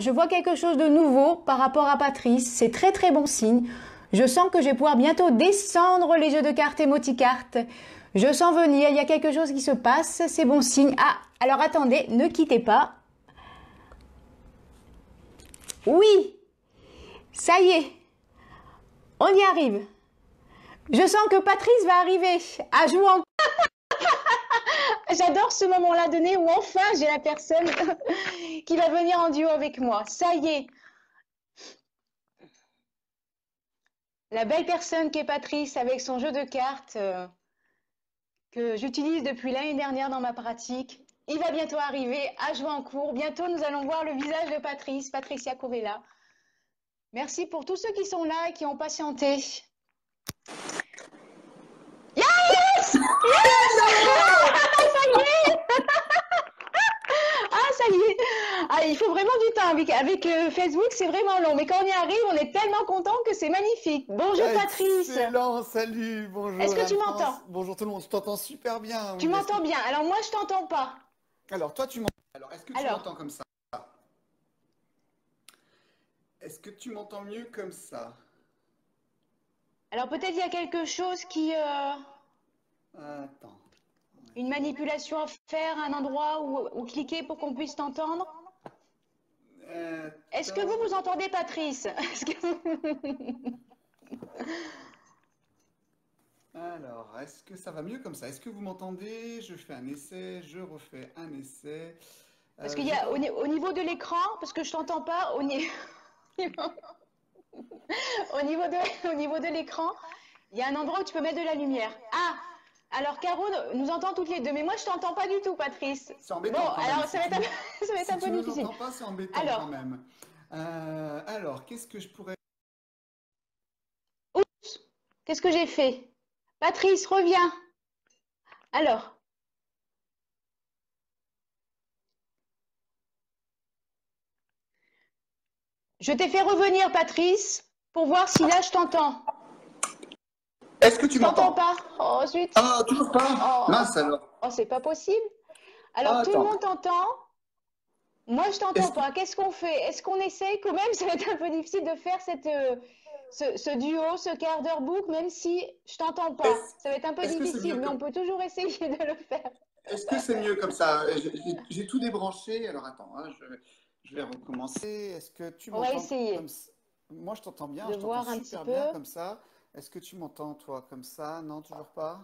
je vois quelque chose de nouveau par rapport à Patrice. C'est très très bon signe. Je sens que je vais pouvoir bientôt descendre les jeux de cartes Emoticart. Je sens venir, il y a quelque chose qui se passe, c'est bon signe. Ah, alors attendez, ne quittez pas. Oui, ça y est, on y arrive. Je sens que Patrice va arriver à jouer en... J'adore ce moment-là donné où enfin j'ai la personne qui va venir en duo avec moi. Ça y est. La belle personne qu'est Patrice avec son jeu de cartes que j'utilise depuis l'année dernière dans ma pratique. Il va bientôt arriver à jouer en cours. Bientôt, nous allons voir le visage de Patrice, Patricia Covella. Merci pour tous ceux qui sont là et qui ont patienté. Yes! Yes! Ça y est! Ah, ça y est! Ah, il faut vraiment du temps. Avec Facebook, c'est vraiment long. Mais quand on y arrive, on est tellement content que c'est magnifique. Bonjour Patrice! Excellent, salut, bonjour Est-ce que tu Anne-France. m'entends? Bonjour tout le monde, je t'entends super bien. Tu Oui, m'entends bien? Alors moi, je t'entends pas. Alors toi tu m'entends. Alors est-ce que tu Alors, m'entends comme ça? Est-ce que tu m'entends mieux comme ça? alors peut-être il y a quelque chose qui... Attends. une manipulation à faire à un endroit où cliquer pour qu'on puisse t'entendre. Est-ce que vous entendez Patrice? Alors, est-ce que ça va mieux comme ça? Est-ce que vous m'entendez? Je fais un essai, je refais un essai. Parce qu'il y a au niveau de l'écran, parce que je t'entends pas, au niveau de l'écran, il y a un endroit où tu peux mettre de la lumière. Ah! Alors Caro nous entend toutes les deux, mais moi je t'entends pas du tout, Patrice. C'est embêtant Bon, quand même. alors ça va être un peu Si tu difficile. nous entends pas, c'est embêtant Alors, quand même. Alors, qu'est-ce que je pourrais... oups, qu'est-ce que j'ai fait? Patrice, reviens. Alors, je t'ai fait revenir, Patrice, pour voir si là je t'entends. Est-ce que tu Je t'entends m'entends? pas. Oh, zut. Ah, toujours pas? Oh, Mince alors. oh, c'est pas possible. Alors, Ah, tout le attends. monde t'entend. Moi, je t'entends Est-ce que... pas. Qu'est-ce qu'on fait? Est-ce qu'on essaye quand même? Ça va être un peu difficile de faire ce duo, ce quart d'heure book, même si je t'entends pas. Est-ce Ça va être un peu est-ce que c'est mieux difficile, mais on comme... peut toujours essayer de le faire. Est-ce que c'est mieux comme ça? J'ai tout débranché. Alors attends, hein, je vais recommencer. Est-ce que tu On va m'entends comme essayer ça? Moi, je t'entends bien, de je t'entends voir un petit super peu. bien comme ça. Est-ce que tu m'entends, toi, comme ça? Non, toujours pas?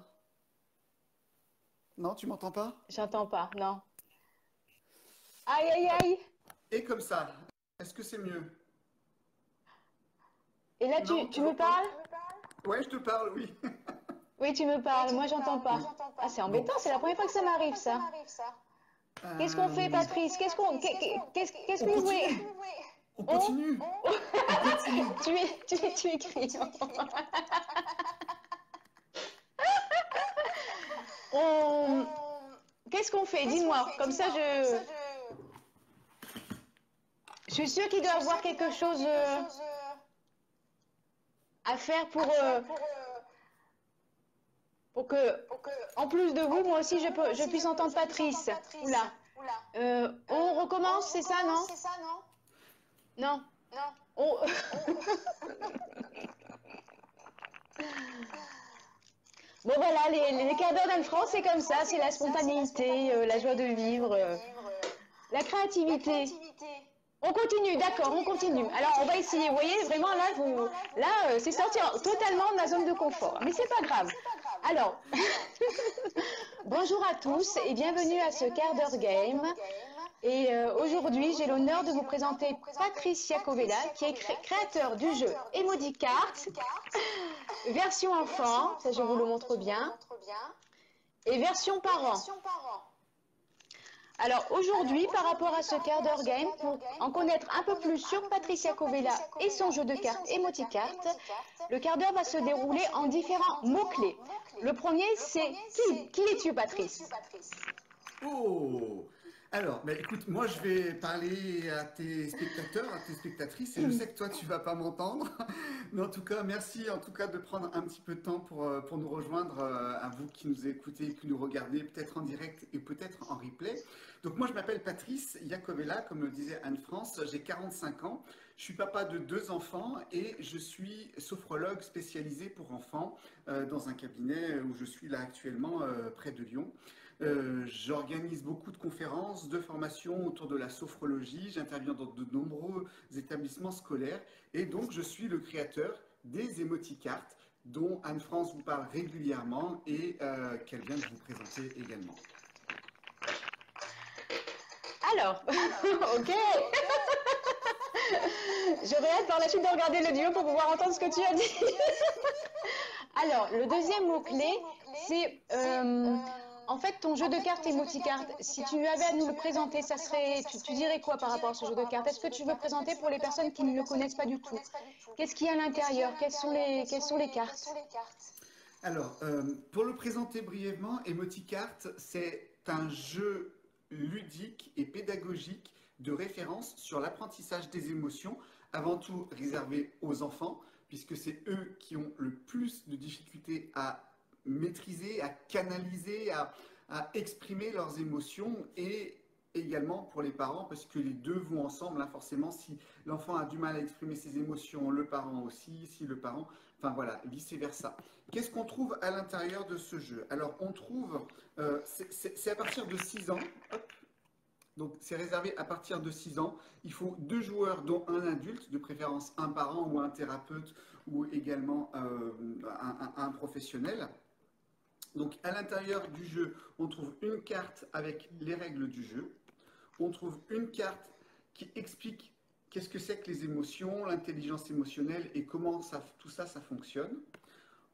Non, tu m'entends pas? J'entends pas, non. Aïe, aïe, aïe. Et comme ça, est-ce que c'est mieux? Et là, Non, tu me toujours pas? parles? Ouais, je te parle, oui. Oui, tu me parles. Moi, j'entends pas. Ah, c'est Bon. embêtant. C'est la première fois que ça m'arrive, ça. Qu'est-ce qu'on fait, Patrice? Qu'est-ce On que vous voulez? continue. On On? continue. On continue. Tu écris. On... Qu'est-ce qu'on fait? Dis-moi. Comme ça, je suis sûre qu'il doit y avoir quelque chose à faire pour que, en plus de vous, moi aussi, je puisse entendre Patrice. Oula. On recommence, c'est ça, non? Non. On... Bon voilà, les quarts d'heure d'Anne-France, c'est comme ça, c'est la spontanéité, la joie de vivre, la créativité. On continue, d'accord, on continue. Alors on va essayer, vous voyez, vraiment là, c'est sortir totalement de ma zone de confort. Mais c'est pas grave. Alors, bonjour à tous et bienvenue à ce quart d'heure game. Et aujourd'hui, j'ai l'honneur de vous présenter Patricia Covella, qui est créateur du jeu Emoticart, version enfant, ça je vous le montre bien, et version parent. Alors aujourd'hui, par rapport à ce quart d'heure game, pour en connaître un peu plus sur Patricia Covella et son jeu de cartes Emoticart, le quart d'heure va se dérouler en différents mots-clés. Le premier, c'est qui es-tu, Patrice? Oh! Alors, bah, écoute, moi je vais parler à tes spectateurs, à tes spectatrices, et je sais que toi tu vas pas m'entendre, mais en tout cas, merci en tout cas de prendre un petit peu de temps pour nous rejoindre, à vous qui nous écoutez, qui nous regardez, peut-être en direct et peut-être en replay. Donc moi je m'appelle Patrice Iacovella, comme le disait Anne-France, j'ai 45 ans, je suis papa de 2 enfants et je suis sophrologue spécialisé pour enfants dans un cabinet où je suis là actuellement près de Lyon. J'organise beaucoup de conférences, de formations autour de la sophrologie. J'interviens dans de nombreux établissements scolaires et donc je suis le créateur des émoticartes dont Anne-France vous parle régulièrement et qu'elle vient de vous présenter également. Alors, ok. J'aurais hâte par la suite de regarder le duo pour pouvoir entendre ce que tu as dit. Alors, le deuxième mot-clé, c'est en fait ton jeu de cartes émoticarte. Si tu avais à nous le présenter, ça serait, tu dirais quoi par rapport à ce jeu de cartes? Est-ce que tu veux présenter pour les personnes qui ne le connaissent pas du tout? Qu'est-ce qu'il y a à l'intérieur? Quelles sont les cartes? Alors, pour le présenter brièvement, Emoticart, c'est un jeu ludique et pédagogique de référence sur l'apprentissage des émotions, avant tout réservé aux enfants, puisque c'est eux qui ont le plus de difficultés à maîtriser, à canaliser, à exprimer leurs émotions, et également pour les parents, parce que les deux vont ensemble, hein, forcément, si l'enfant a du mal à exprimer ses émotions, le parent aussi, si le parent, enfin voilà, vice-versa. Qu'est-ce qu'on trouve à l'intérieur de ce jeu? Alors, on trouve, c'est à partir de 6 ans, hop, donc c'est réservé à partir de 6 ans. Il faut 2 joueurs, dont un adulte, de préférence un parent ou un thérapeute ou également un professionnel. Donc à l'intérieur du jeu, on trouve une carte avec les règles du jeu. On trouve une carte qui explique qu'est-ce que c'est que les émotions, l'intelligence émotionnelle et comment tout ça, ça fonctionne.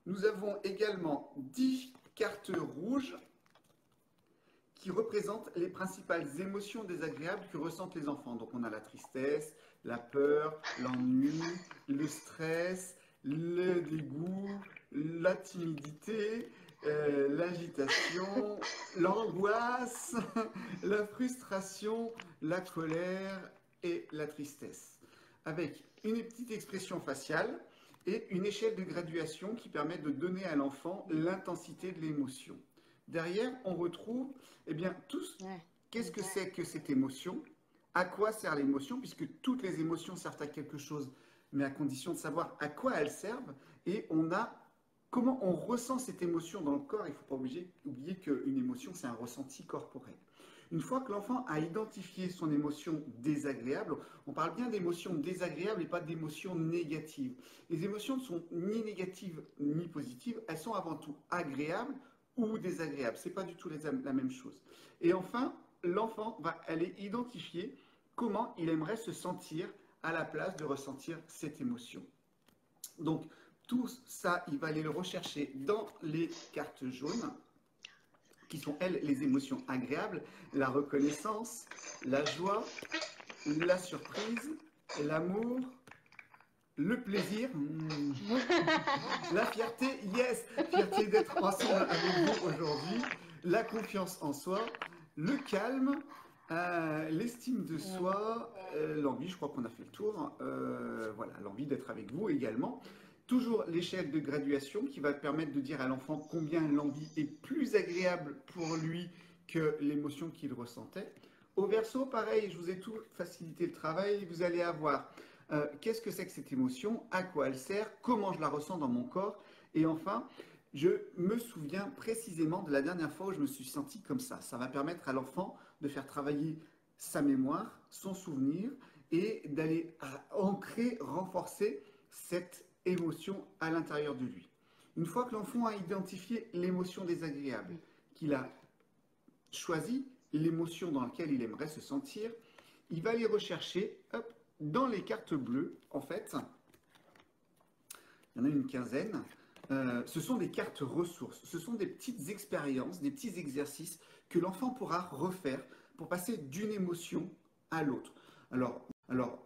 Nous avons également 10 cartes rouges qui représentent les principales émotions désagréables que ressentent les enfants. Donc on a la tristesse, la peur, l'ennui, le stress, le dégoût, la timidité, l'agitation, l'angoisse, la frustration, la colère et la tristesse. Avec une petite expression faciale et une échelle de graduation qui permet de donner à l'enfant l'intensité de l'émotion. Derrière, on retrouve, eh bien, tous, qu'est-ce que c'est que cette émotion? À quoi sert l'émotion? Puisque toutes les émotions servent à quelque chose, mais à condition de savoir à quoi elles servent. Et on a comment on ressent cette émotion dans le corps. Il ne faut pas oublier qu'une émotion, c'est un ressenti corporel. Une fois que l'enfant a identifié son émotion désagréable, on parle bien d'émotions désagréables et pas d'émotions négatives. Les émotions ne sont ni négatives ni positives, elles sont avant tout agréables ou désagréables. Ce n'est pas du tout la même chose. Et enfin, l'enfant va aller identifier comment il aimerait se sentir à la place de ressentir cette émotion. Donc, tout ça, il va aller le rechercher dans les cartes jaunes, qui sont, elles, les émotions agréables, la reconnaissance, la joie, la surprise, l'amour, le plaisir, la fierté, yes, fierté d'être ensemble avec vous aujourd'hui, la confiance en soi, le calme, l'estime de soi, l'envie, je crois qu'on a fait le tour, voilà, l'envie d'être avec vous également. Toujours l'échelle de graduation qui va permettre de dire à l'enfant combien l'envie est plus agréable pour lui que l'émotion qu'il ressentait. Au verso, pareil, je vous ai tout facilité le travail, vous allez avoir qu'est-ce que c'est que cette émotion, à quoi elle sert, comment je la ressens dans mon corps, et enfin, je me souviens précisément de la dernière fois où je me suis senti comme ça. Ça va permettre à l'enfant de faire travailler sa mémoire, son souvenir, et d'aller ancrer, renforcer cette émotion à l'intérieur de lui. Une fois que l'enfant a identifié l'émotion désagréable, qu'il a choisi l'émotion dans laquelle il aimerait se sentir, il va aller rechercher, hop, dans les cartes bleues, en fait, il y en a une quinzaine, ce sont des cartes ressources, ce sont des petites expériences, des petits exercices que l'enfant pourra refaire pour passer d'une émotion à l'autre. Alors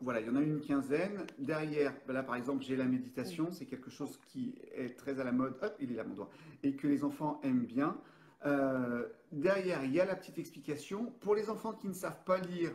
voilà, il y en a une quinzaine. Derrière, là par exemple, j'ai la méditation, c'est quelque chose qui est très à la mode, hop, il est là mon doigt, et que les enfants aiment bien. Derrière, il y a la petite explication. Pour les enfants qui ne savent pas lire,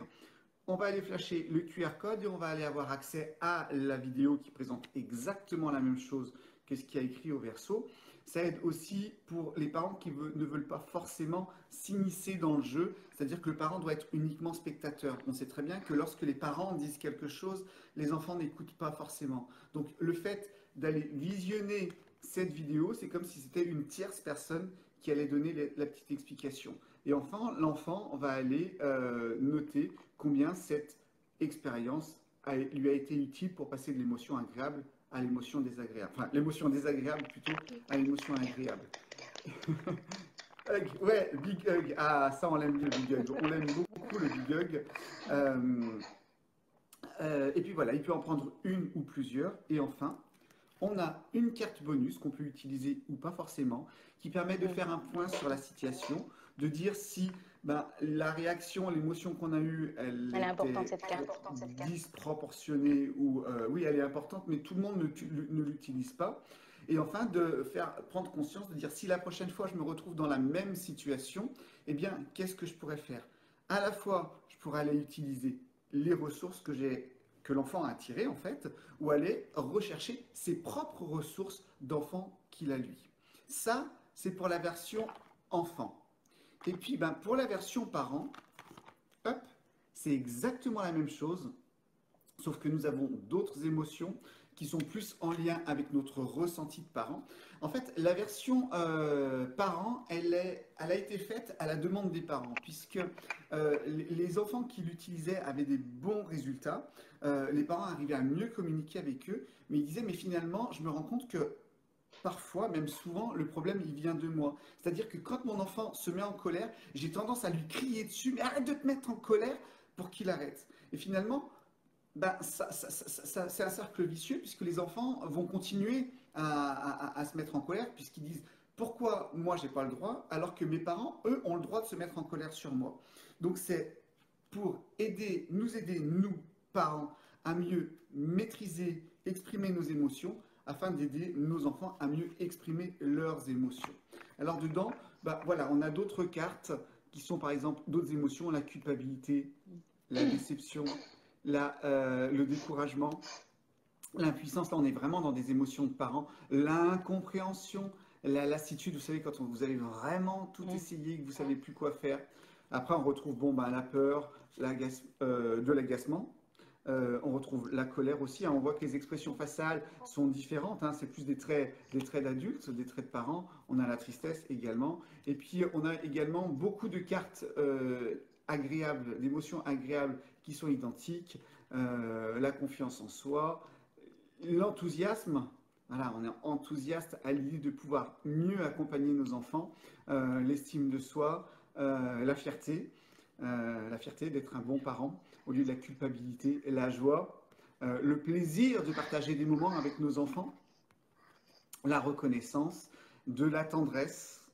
on va aller flasher le QR code et on va aller avoir accès à la vidéo qui présente exactement la même chose que ce qu'il y a écrit au verso. Ça aide aussi pour les parents qui ne veulent pas forcément s'immiscer dans le jeu, c'est-à-dire que le parent doit être uniquement spectateur. On sait très bien que lorsque les parents disent quelque chose, les enfants n'écoutent pas forcément. Donc le fait d'aller visionner cette vidéo, c'est comme si c'était une tierce personne qui allait donner la petite explication. Et enfin, l'enfant va aller noter combien cette expérience lui a été utile pour passer de l'émotion agréable à l'émotion désagréable. Enfin, l'émotion désagréable plutôt à l'émotion agréable. Hug, ouais, Big Hug. Ah, ça, on l'aime bien, Big Hug. On l'aime beaucoup, le Big Hug. Et puis voilà, il peut en prendre une ou plusieurs. Et enfin, on a une carte bonus qu'on peut utiliser ou pas forcément, qui permet de faire un point sur la situation, de dire si la réaction, l'émotion qu'on a eue, elle est était importante, cette carte. disproportionnée ou oui, elle est importante, mais tout le monde ne l'utilise pas. Et enfin, de faire prendre conscience, de dire si la prochaine fois je me retrouve dans la même situation, eh bien, qu'est-ce que je pourrais faire? À la fois, je pourrais aller utiliser les ressources que l'enfant a tirées, en fait, ou aller rechercher ses propres ressources d'enfant qu'il a lui. Ça, c'est pour la version enfant. Et puis, pour la version parent, hop, c'est exactement la même chose, sauf que nous avons d'autres émotions qui sont plus en lien avec notre ressenti de parent. En fait, la version parent, elle a été faite à la demande des parents, puisque les enfants qui l'utilisaient avaient des bons résultats. Les parents arrivaient à mieux communiquer avec eux, mais ils disaient, mais finalement, je me rends compte que parfois, même souvent, le problème, il vient de moi. C'est-à-dire que quand mon enfant se met en colère, j'ai tendance à lui crier dessus, mais arrête de te mettre en colère pour qu'il arrête. Et finalement, c'est un cercle vicieux puisque les enfants vont continuer à se mettre en colère puisqu'ils disent pourquoi moi j'ai pas le droit alors que mes parents, eux, ont le droit de se mettre en colère sur moi. Donc c'est pour nous aider, nous, parents, à mieux maîtriser, exprimer nos émotions afin d'aider nos enfants à mieux exprimer leurs émotions. Alors dedans, voilà, on a d'autres cartes qui sont par exemple d'autres émotions, la culpabilité, la déception, le découragement, l'impuissance. Là, on est vraiment dans des émotions de parents. L'incompréhension, la lassitude, vous savez, quand vous avez vraiment tout essayé, que vous ne savez plus quoi faire. Après, on retrouve la peur, de l'agacement. On retrouve la colère aussi. On voit que les expressions faciales sont différentes. C'est plus des traits d'adultes, des traits de parents. On a la tristesse également. Et puis, on a également beaucoup de cartes agréables, d'émotions agréables qui sont identiques. La confiance en soi, l'enthousiasme. Voilà, on est enthousiaste à l'idée de pouvoir mieux accompagner nos enfants. L'estime de soi, la fierté d'être un bon parent au lieu de la culpabilité, la joie, le plaisir de partager des moments avec nos enfants, la reconnaissance, de la tendresse,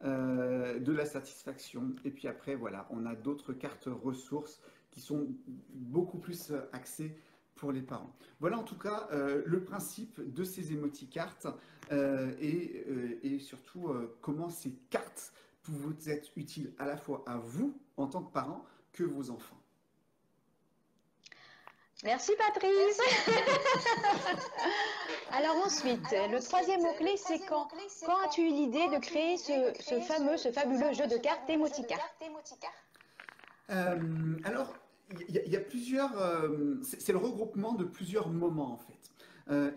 de la satisfaction. Et puis après, voilà, on a d'autres cartes ressources qui sont beaucoup plus axées pour les parents. Voilà en tout cas le principe de ces émoticartes et surtout comment ces cartes peuvent vous être utiles à la fois à vous en tant que parent que vos enfants. Merci Patrice. Alors ensuite, le troisième mot-clé, c'est quand. Quand as-tu eu l'idée de créer ce fabuleux jeu de cartes Emoticart? Alors, il y a plusieurs... c'est le regroupement de plusieurs moments en fait.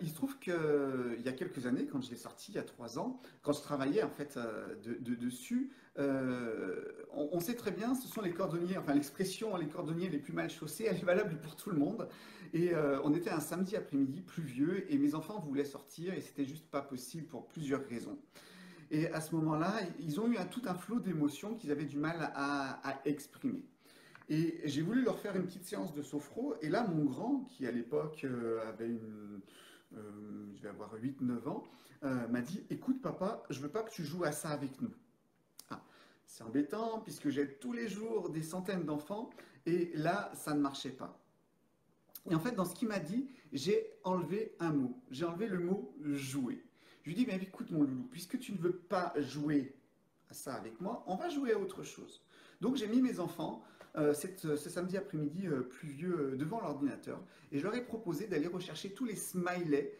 Il se trouve qu'il y a quelques années, quand je l'ai sorti, il y a 3 ans, quand je travaillais en fait dessus, on sait très bien, ce sont les cordonniers, enfin l'expression les cordonniers les plus mal chaussés, elle est valable pour tout le monde. Et on était un samedi après-midi pluvieux et mes enfants voulaient sortir et c'était juste pas possible pour plusieurs raisons. Et à ce moment-là, ils ont eu tout un flot d'émotions qu'ils avaient du mal à exprimer. Et j'ai voulu leur faire une petite séance de sophro. Et là, mon grand, qui à l'époque avait je vais avoir 8-9 ans, m'a dit, écoute papa, je veux pas que tu joues à ça avec nous. Ah, c'est embêtant puisque j'ai tous les jours des centaines d'enfants et là, ça ne marchait pas. Et en fait, dans ce qu'il m'a dit, j'ai enlevé un mot. J'ai enlevé le mot jouer. Je lui dis, mais écoute mon loulou, puisque tu ne veux pas jouer ça avec moi, on va jouer à autre chose. Donc j'ai mis mes enfants ce samedi après-midi pluvieux devant l'ordinateur et je leur ai proposé d'aller rechercher tous les smileys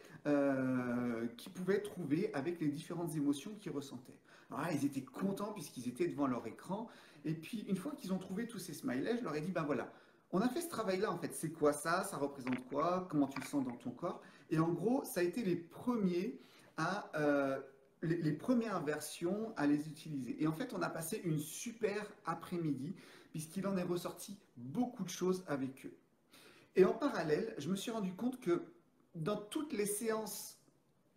qu'ils pouvaient trouver avec les différentes émotions qu'ils ressentaient. Alors là, ils étaient contents puisqu'ils étaient devant leur écran et puis une fois qu'ils ont trouvé tous ces smileys, je leur ai dit ben voilà, on a fait ce travail-là en fait, c'est quoi ça? Ça représente quoi? Comment tu le sens dans ton corps? Et en gros, ça a été les premiers à les premières versions à les utiliser. Et en fait, on a passé une super après-midi puisqu'il en est ressorti beaucoup de choses avec eux. Et en parallèle, je me suis rendu compte que dans toutes les séances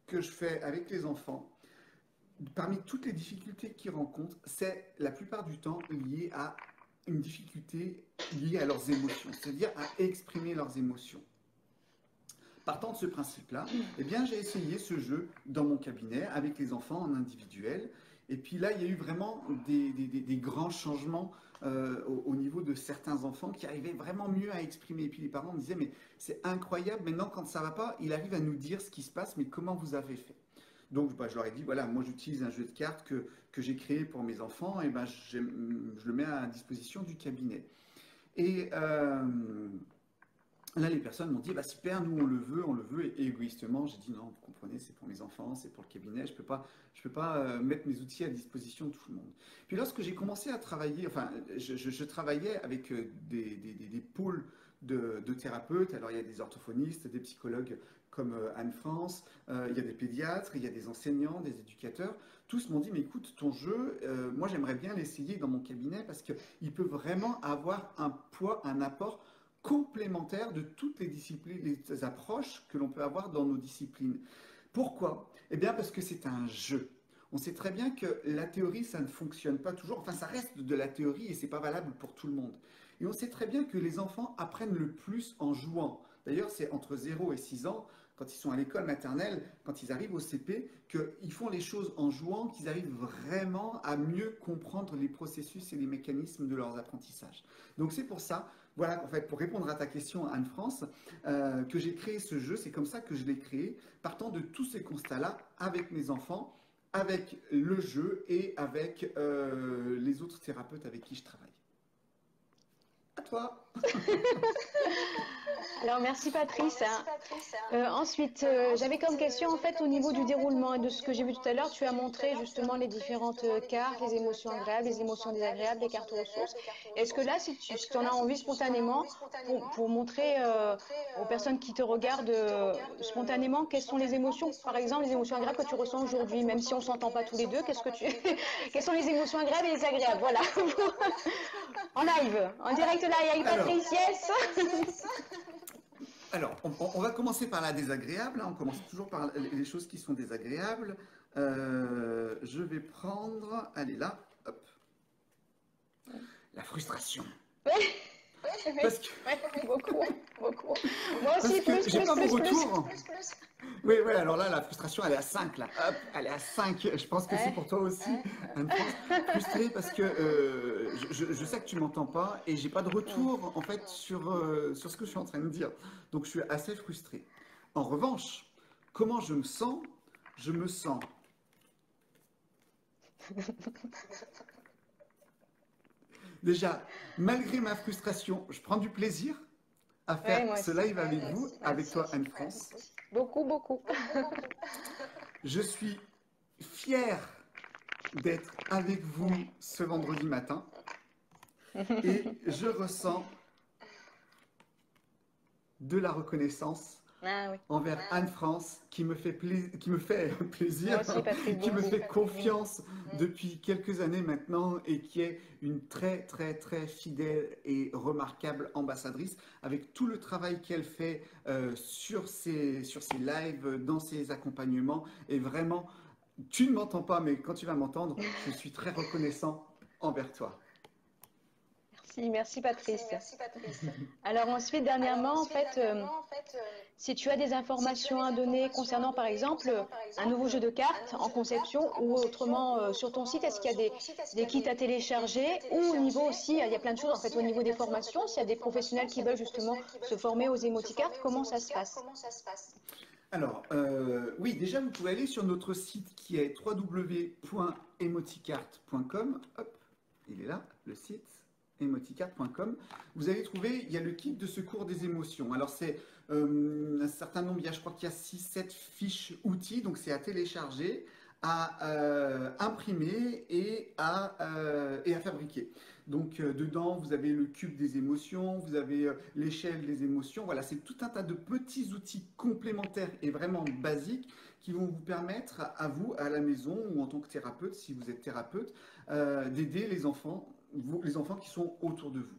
que je fais avec les enfants, parmi toutes les difficultés qu'ils rencontrent, c'est la plupart du temps lié à une difficulté liée à leurs émotions, c'est-à-dire à exprimer leurs émotions. Partant de ce principe-là, eh bien, j'ai essayé ce jeu dans mon cabinet avec les enfants en individuel. Et puis là, il y a eu vraiment des grands changements au niveau de certains enfants qui arrivaient vraiment mieux à exprimer. Et puis les parents me disaient, mais c'est incroyable, maintenant quand ça ne va pas, il arrive à nous dire ce qui se passe, mais comment vous avez fait? Donc bah, je leur ai dit, voilà, moi j'utilise un jeu de cartes que j'ai créé pour mes enfants, et ben, je le mets à disposition du cabinet. Et là, les personnes m'ont dit, bah super, nous on le veut, et égoïstement, j'ai dit non, vous comprenez, c'est pour mes enfants, c'est pour le cabinet, je peux pas mettre mes outils à disposition de tout le monde. Puis lorsque j'ai commencé à travailler, enfin, je travaillais avec des pôles de thérapeutes, alors il y a des orthophonistes, des psychologues comme Anne-France, il y a des pédiatres, il y a des enseignants, des éducateurs, tous m'ont dit, mais écoute, ton jeu, moi j'aimerais bien l'essayer dans mon cabinet parce qu'il peut vraiment avoir un poids, un apport complémentaire de toutes les disciplines, les approches que l'on peut avoir dans nos disciplines. Pourquoi? Eh bien parce que c'est un jeu. On sait très bien que la théorie, ça ne fonctionne pas toujours. Enfin, ça reste de la théorie et c'est pas valable pour tout le monde. Et on sait très bien que les enfants apprennent le plus en jouant. D'ailleurs, c'est entre 0 et 6 ans, quand ils sont à l'école maternelle, quand ils arrivent au CP, qu'ils font les choses en jouant, qu'ils arrivent vraiment à mieux comprendre les processus et les mécanismes de leurs apprentissages. Donc c'est pour ça, voilà, en fait, pour répondre à ta question, Anne-France, que j'ai créé ce jeu. C'est comme ça que je l'ai créé, partant de tous ces constats-là, avec mes enfants, avec le jeu et avec les autres thérapeutes avec qui je travaille. À toi. Alors, merci Patrice. Ensuite, j'avais comme question, en fait, au niveau du déroulement et de ce que j'ai vu tout à l'heure, tu as montré justement les différentes cartes, les émotions agréables, les émotions désagréables, les cartes ressources. Est-ce que là, si tu en as envie spontanément, pour montrer aux personnes qui te regardent spontanément, quelles sont les émotions, par exemple, les émotions agréables que tu ressens aujourd'hui, même si on ne s'entend pas tous les deux, quelles sont les émotions agréables et désagréables? Voilà. En live, en direct live avec Patrice, yes. Alors, on va commencer par la désagréable, hein. On commence toujours par les choses qui sont désagréables. Je vais prendre, allez là, hop, la frustration. Parce que... beaucoup. Moi aussi, j'ai pas mon retour. Oui, alors là, la frustration, elle est à 5, là. Hop, elle est à 5. Je pense que c'est pour toi aussi, Anne-France. Frustrée parce que je sais que tu m'entends pas et j'ai pas de retour, en fait, sur ce que je suis en train de dire. Donc, je suis assez frustré. En revanche, comment je me sens? Je me sens... Déjà, malgré ma frustration, je prends du plaisir à faire ce live avec vous, avec toi, Anne-France. Beaucoup. Je suis fier d'être avec vous ce vendredi matin et je ressens de la reconnaissance envers Anne-France qui me fait plaisir, qui me fait confiance depuis quelques années maintenant et qui est une très fidèle et remarquable ambassadrice avec tout le travail qu'elle fait sur ses lives, dans ses accompagnements. Et vraiment, tu ne m'entends pas, mais quand tu vas m'entendre, je suis très reconnaissant envers toi. Merci Patrice. Alors ensuite, dernièrement, en fait, si tu as des informations à donner concernant, par exemple, un nouveau jeu de cartes en conception ou autrement sur ton site, est-ce qu'il y a des kits à télécharger ou au niveau aussi, il y a plein de choses en fait au niveau des formations, s'il y a des professionnels qui veulent justement se former aux émoticartes, comment ça se passe? Alors, oui, déjà, vous pouvez aller sur notre site qui est www.emoticart.com. Hop, il est là, le site emoticart.com. Vous allez trouver, il y a le kit de secours des émotions. Alors, c'est un certain nombre, je crois qu'il y a 6, 7 fiches outils, donc c'est à télécharger, à imprimer et à fabriquer. Donc dedans, vous avez le cube des émotions, vous avez l'échelle des émotions. Voilà, c'est tout un tas de petits outils complémentaires et vraiment basiques qui vont vous permettre à vous, à la maison ou en tant que thérapeute, si vous êtes thérapeute, d'aider les enfants qui sont autour de vous.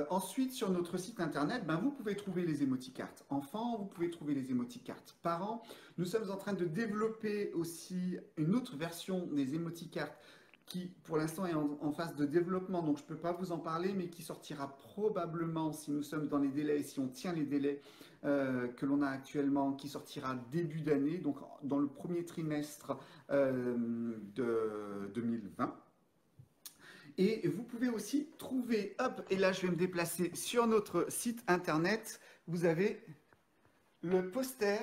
Ensuite, sur notre site internet, ben, vous pouvez trouver les émoticartes enfants, vous pouvez trouver les émoticartes parents. Nous sommes en train de développer aussi une autre version des émoticartes qui, pour l'instant, est en phase de développement, donc je ne peux pas vous en parler, mais qui sortira probablement, si nous sommes dans les délais, si on tient les délais que l'on a actuellement, qui sortira début d'année, donc dans le premier trimestre de 2020. Et vous pouvez aussi trouver, hop, et là je vais me déplacer sur notre site internet, vous avez le poster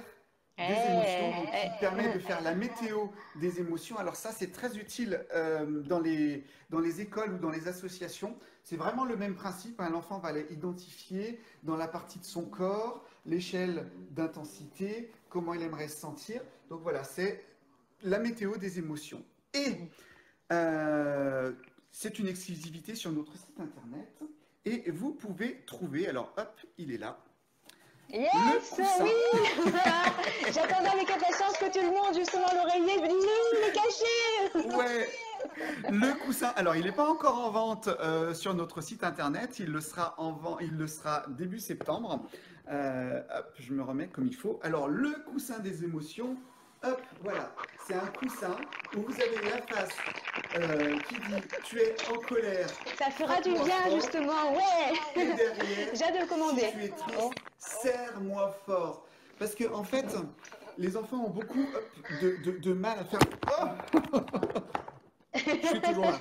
des émotions donc, qui permet de faire la météo des émotions. Alors ça c'est très utile dans les écoles ou dans les associations. C'est vraiment le même principe, hein. L'enfant va aller identifier dans la partie de son corps l'échelle d'intensité, comment il aimerait se sentir. Donc voilà, c'est la météo des émotions. Et c'est une exclusivité sur notre site internet et vous pouvez trouver, alors hop, il est là. Yes, oui. J'attendais avec impatience que tout le monde, justement, l'oreiller, je me disais, il est caché. Ouais, le coussin, alors il n'est pas encore en vente sur notre site internet, il le sera début septembre. Hop, je me remets comme il faut. Alors le coussin des émotions, hop, voilà, c'est un coussin où vous avez la face qui dit tu es en colère. Ça fera du bien, justement, ouais. Et derrière, j'ai hâte de le commander. Si tu es triste, serre-moi fort. Parce que en fait, les enfants ont beaucoup de mal à faire. Oh je suis toujours là.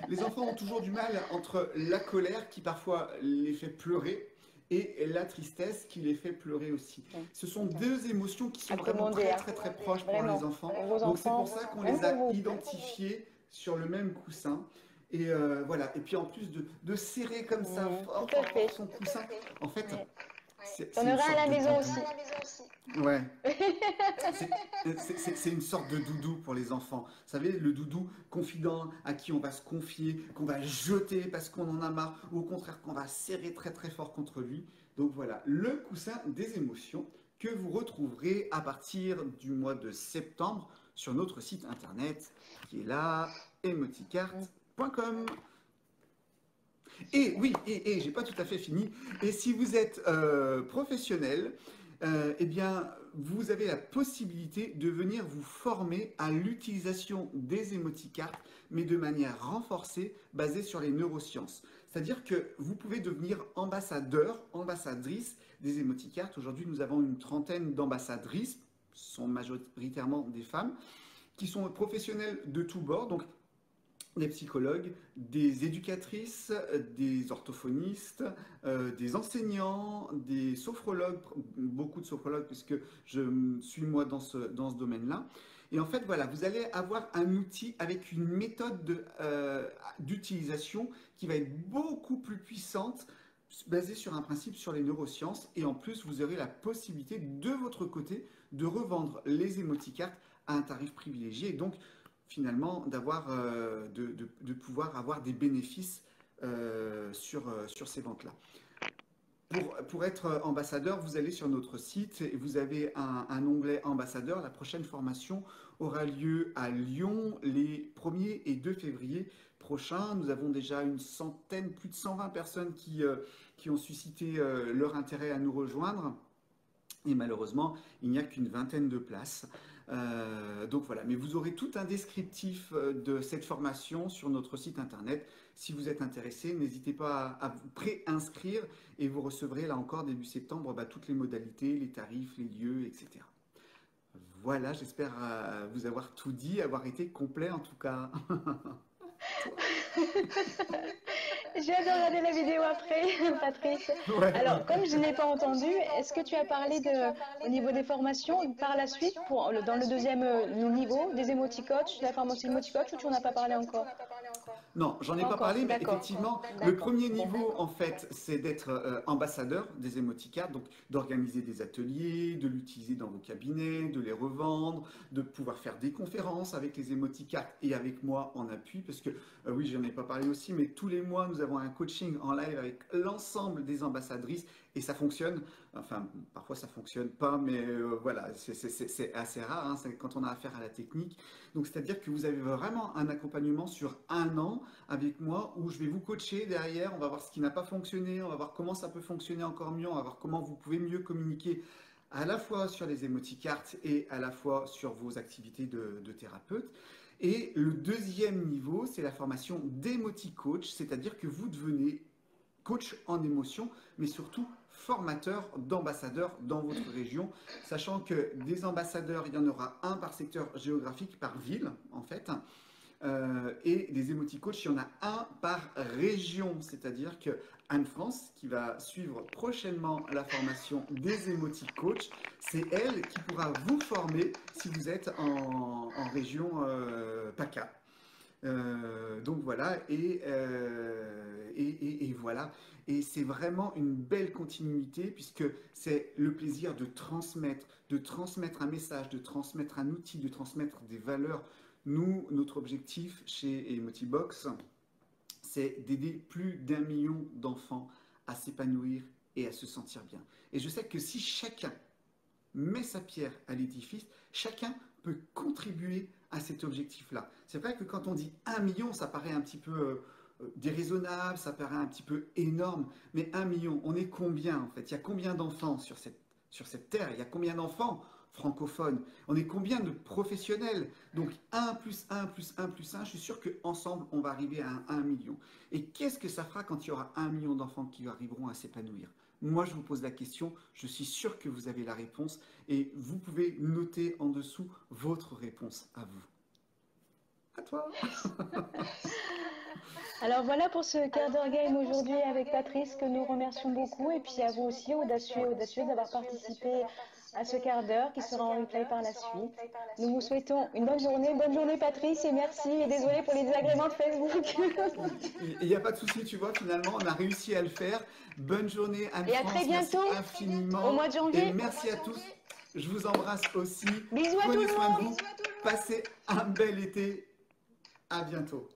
Les enfants ont toujours du mal entre la colère qui parfois les fait pleurer et la tristesse qui les fait pleurer aussi. Ce sont deux émotions qui sont vraiment très proches pour les enfants. Donc c'est pour ça qu'on les a identifiées sur le même coussin. Et voilà. Et puis en plus de serrer comme ça fort son coussin, en fait, on aurait à la maison aussi. Ouais. C'est une sorte de doudou pour les enfants. Vous savez, le doudou confident à qui on va se confier, qu'on va jeter parce qu'on en a marre, ou au contraire qu'on va serrer très fort contre lui. Donc voilà, le coussin des émotions que vous retrouverez à partir du mois de septembre sur notre site internet qui est là, emoticart.com. Et oui, et j'ai pas tout à fait fini. Et si vous êtes professionnel, eh bien, vous avez la possibilité de venir vous former à l'utilisation des émoticartes, mais de manière renforcée, basée sur les neurosciences. C'est-à-dire que vous pouvez devenir ambassadeur, ambassadrice des émoticartes. Aujourd'hui, nous avons une trentaine d'ambassadrices, ce sont majoritairement des femmes, qui sont professionnelles de tous bords. Donc, des psychologues, des éducatrices, des orthophonistes, des enseignants, des sophrologues, beaucoup de sophrologues puisque je suis moi dans ce domaine-là. Et en fait, voilà, vous allez avoir un outil avec une méthode d'utilisation qui va être beaucoup plus puissante, basée sur un principe sur les neurosciences. Et en plus, vous aurez la possibilité de votre côté de revendre les émoticartes à un tarif privilégié. Et donc, finalement, de pouvoir avoir des bénéfices sur ces ventes-là. Pour être ambassadeur, vous allez sur notre site et vous avez un onglet ambassadeur. La prochaine formation aura lieu à Lyon les 1er et 2 février prochains. Nous avons déjà une centaine, plus de 120 personnes qui ont suscité leur intérêt à nous rejoindre. Et malheureusement, il n'y a qu'une vingtaine de places. Donc voilà, mais vous aurez tout un descriptif de cette formation sur notre site internet. Si vous êtes intéressé, n'hésitez pas à vous pré-inscrire et vous recevrez là encore début septembre toutes les modalités, les tarifs, les lieux, etc. Voilà, j'espère vous avoir tout dit, avoir été complet en tout cas. J'ai hâte de regarder la vidéo après, Patrice. Ouais. Alors, comme je n'ai pas entendu, est-ce que tu as parlé au niveau des formations par la suite, dans le deuxième niveau, des emoticoach, la formation emoticoach, ou tu n'en as pas parlé encore? Non, j'en ai Pas pas encore, parlé, mais d'accord. effectivement, le D'accord. premier Bon. niveau, en fait, c'est d'être ambassadeur des emoticards, donc d'organiser des ateliers, de l'utiliser dans vos cabinets, de les revendre, de pouvoir faire des conférences avec les emoticards et avec moi en appui, parce que oui, j'en ai pas parlé aussi, mais tous les mois, nous avons un coaching en live avec l'ensemble des ambassadrices et ça fonctionne. Enfin, parfois ça fonctionne pas, mais voilà, c'est assez rare hein, quand on a affaire à la technique. Donc, c'est-à-dire que vous avez vraiment un accompagnement sur un an avec moi où je vais vous coacher derrière, on va voir ce qui n'a pas fonctionné, on va voir comment ça peut fonctionner encore mieux, on va voir comment vous pouvez mieux communiquer à la fois sur les emoticards et à la fois sur vos activités de thérapeute. Et le deuxième niveau, c'est la formation d'emoticoach, c'est-à-dire que vous devenez coach en émotion, mais surtout formateur d'ambassadeurs dans votre région, sachant que des ambassadeurs, il y en aura un par secteur géographique, par ville en fait, et des emoticoachs, il y en a un par région, c'est-à-dire que Anne-France, qui va suivre prochainement la formation des emoticoachs, c'est elle qui pourra vous former si vous êtes en région PACA. Donc voilà, et voilà. Et c'est vraiment une belle continuité puisque c'est le plaisir de transmettre un message, de transmettre un outil, de transmettre des valeurs. Nous, notre objectif chez Emotibox, c'est d'aider plus d'1 million d'enfants à s'épanouir et à se sentir bien. Et je sais que si chacun met sa pierre à l'édifice, chacun peut contribuer à cet objectif-là. C'est vrai que quand on dit 1 million, ça paraît un petit peu déraisonnable, ça paraît un petit peu énorme, mais 1 million, on est combien en fait? Il y a combien d'enfants sur cette terre? Il y a combien d'enfants francophones? On est combien de professionnels? Donc 1 plus 1 plus 1 plus 1, je suis sûr qu'ensemble, on va arriver à 1 million. Et qu'est-ce que ça fera quand il y aura 1 million d'enfants qui arriveront à s'épanouir? Moi, je vous pose la question, je suis sûr que vous avez la réponse et vous pouvez noter en dessous votre réponse à vous. À toi. Alors voilà pour ce quart d'heure game aujourd'hui avec Patrice que nous remercions beaucoup et puis à vous aussi, audacieux et audacieuse, d'avoir participé à ce quart d'heure qui sera en replay par la suite. Nous vous souhaitons une bonne journée. Bonne journée Patrice et merci et désolé pour les désagréments de Facebook. Il n'y a pas de souci, tu vois, finalement, on a réussi à le faire. Bonne journée, Et à très Anne-France, merci bientôt infiniment. au mois de Et janvier. merci à tous. Je vous embrasse aussi. Bisous à tout Prenez le soin de monde. vous. Passez un bel été. À bientôt.